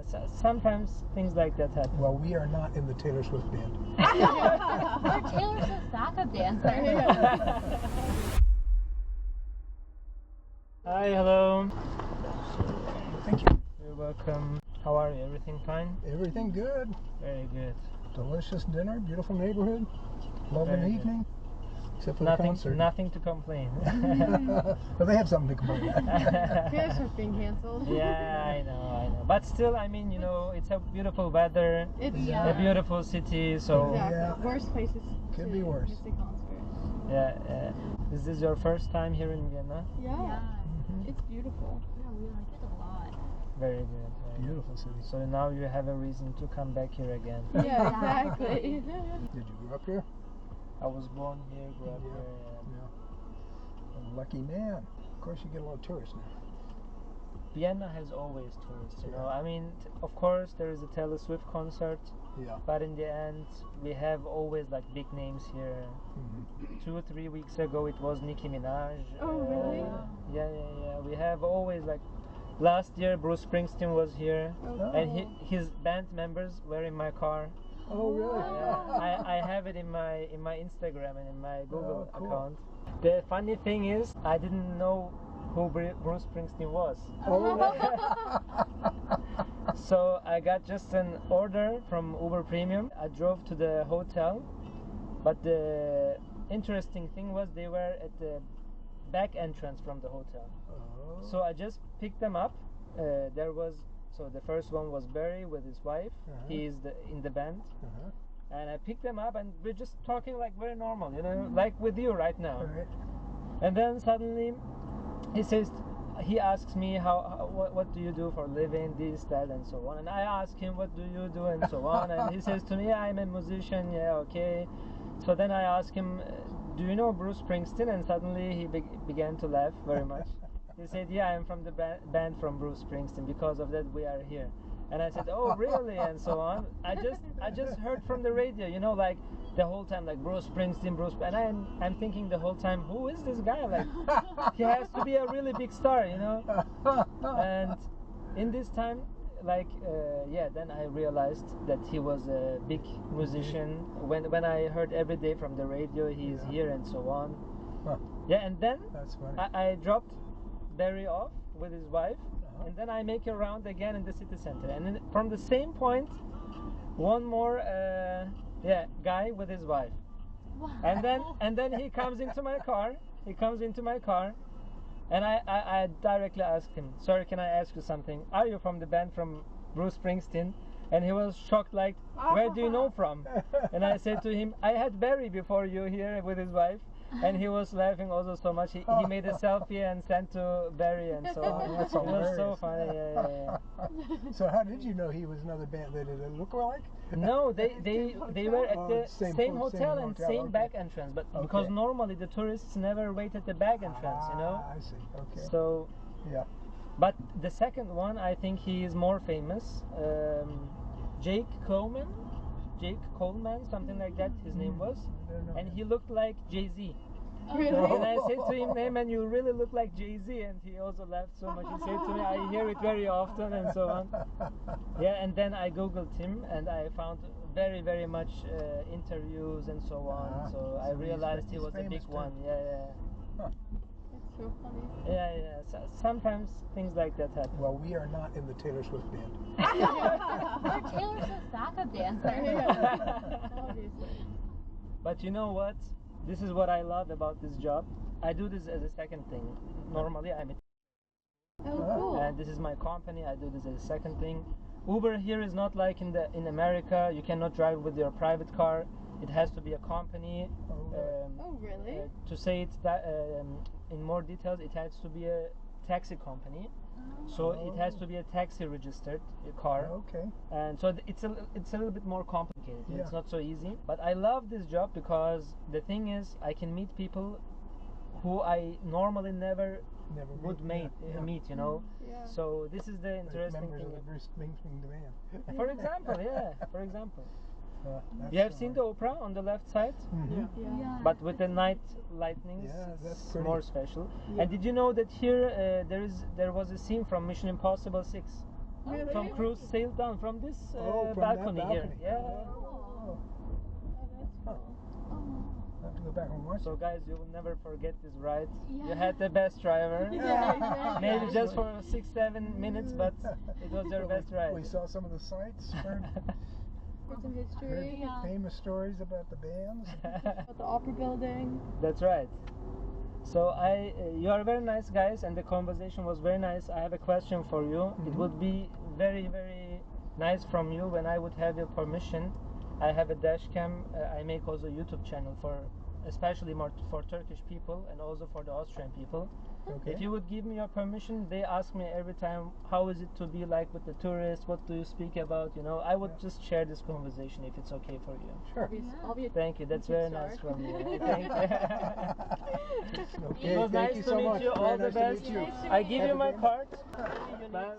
Sometimes things like that happen. Well, we are not in the Taylor Swift band. We're Taylor Swift backup dancer. Hi, hello. Thank you. You're welcome. How are you? Everything fine? Everything good. Very good. Delicious dinner, beautiful neighborhood, lovely Very good. evening. Except for the concert. Nothing to complain. But they have something to complain about. Christmas being canceled. Yeah, I know. But still, I mean, you know, it's a beautiful weather, It's a beautiful city, so exactly. Yeah. Worst places Could to be worse. miss a concert. yeah. Is this your first time here in Vienna? Yeah. It's beautiful. Yeah, we like it a lot. Very good. Very good. Beautiful city. So now you have a reason to come back here again. Yeah, exactly. Did you grow up here? I was born here, grew up Yeah. here. A lucky man. Of course, you get a lot of tourists now. Vienna has always tourists, you know. Yeah. I mean, of course, there is a Taylor Swift concert, Yeah. but in the end, we have always like big names here. 2 or 3 weeks ago, it was Nicki Minaj. Oh, really? Yeah. We have always like. Last year, Bruce Springsteen was here, Oh. and his band members were in my car. Oh, really? Yeah, I have it in my Instagram and in my Google Oh, cool. account. The funny thing is, I didn't know who Bruce Springsteen was. Oh, So I got just an order from Uber Premium. I drove to the hotel, but the interesting thing was they were at the back entrance from the hotel. Oh. So I just picked them up. So the first one was Barry with his wife. Uh-huh. He is in the band. Uh-huh. And I picked them up and we're just talking like very normal, you know, like with you right now. All right. And then suddenly he asks me what do you do for a living, this, that, and so on. And I ask him, what do you do, and so on. And he says to me, yeah, I'm a musician. Yeah, okay. So then I ask him, do you know Bruce Springsteen? And suddenly he began to laugh very much. He said, yeah, I'm from the band from Bruce Springsteen. Because of that, we are here. And I said, oh, really? And so on. I just heard from the radio, you know, like the whole time, like Bruce Springsteen, and I'm thinking the whole time, who is this guy? Like, he has to be a really big star, you know. And in this time, like, then I realized that he was a big musician. When I heard every day from the radio, he's here and so on. Huh. Yeah, and then That's funny. I dropped Barry off with his wife, and then I make a round again in the city center, and then from the same point, one more guy with his wife. Wow. And then he comes into my car. And I directly asked him, sorry, can I ask you something? Are you from the band from Bruce Springsteen? And he was shocked, like, where do you know from? And I said to him, I had Barry before you here with his wife. And he was laughing also so much. He made a selfie and sent to Barry and so on. That's It was so hilarious. funny. Yeah. So how did you know he was another band? Did it look like? No, they were at Oh, the same same hotel, hotel and same okay. back entrance, but because Okay. normally the tourists never wait at the back entrance, you know. I see. Okay. So, Yeah. but the second one, I think he is more famous. Jake Coleman, something like that. His name was, I don't know. and he looked like Jay-Z. Really? And I said to him, hey man, you really look like Jay-Z, and he also laughed so much. He said to me, I hear it very often, and so on. Yeah, and then I googled him, and I found very, very much interviews and so on. So I so realized he he's was a big famous too. one. Yeah. Huh. It's so funny. Yeah. So, sometimes things like that happen. Well, we are not in the Taylor Swift band. We're Taylor Swift backup dancer. Obviously. But you know what? This is what I love about this job. I do this as a second thing. Normally, I'm a Oh, cool. and this is my company. I do this as a second thing. Uber here is not like in America. You cannot drive with your private car. It has to be a company. Oh, really? To say it in more details, it has to be a taxi company. So it has to be a taxi registered car. Okay. And so it's a little bit more complicated. Yeah. It's not so easy. But I love this job because the thing is, I can meet people who I normally never would meet, you know. Yeah. So this is the Like interesting members thing. of the Bruce Springsteen band. For example, for example. That's You have so seen nice. the opera on the left side, Mhm. Yeah. but with the night lightnings, Yeah, that's it's pretty. more special. Yeah. And did you know that here there was a scene from Mission Impossible 6? Really? from cruise sailed down from this From that balcony here. balcony. Yeah. Oh. Oh, that's cool. Oh. I have to go back and watch So it. guys, you will never forget this ride. Yeah. You had the best driver. Yeah, exactly. Maybe just for 6-7 minutes, but it was your best ride. We saw some of the sights, heard Heard some history Yeah. famous stories about the bands. about the opera building. That's right. So you are very nice guys, and the conversation was very nice. I have a question for you. It would be very, very nice from you when I would have your permission. I have a dash cam. I make also a YouTube channel for, especially more for Turkish people and also for the Austrian people. Okay. If you would give me your permission, they ask me every time, how is it to be like with the tourists? What do you speak about? You know, I would just share this conversation if it's okay for you. Sure. I'll be a Thank you. That's YouTube very star. nice from you. Thank you. Okay, It was thank nice you to so meet much. you. All Very the nice best. to meet you. I give Have you a my good- card. Bye.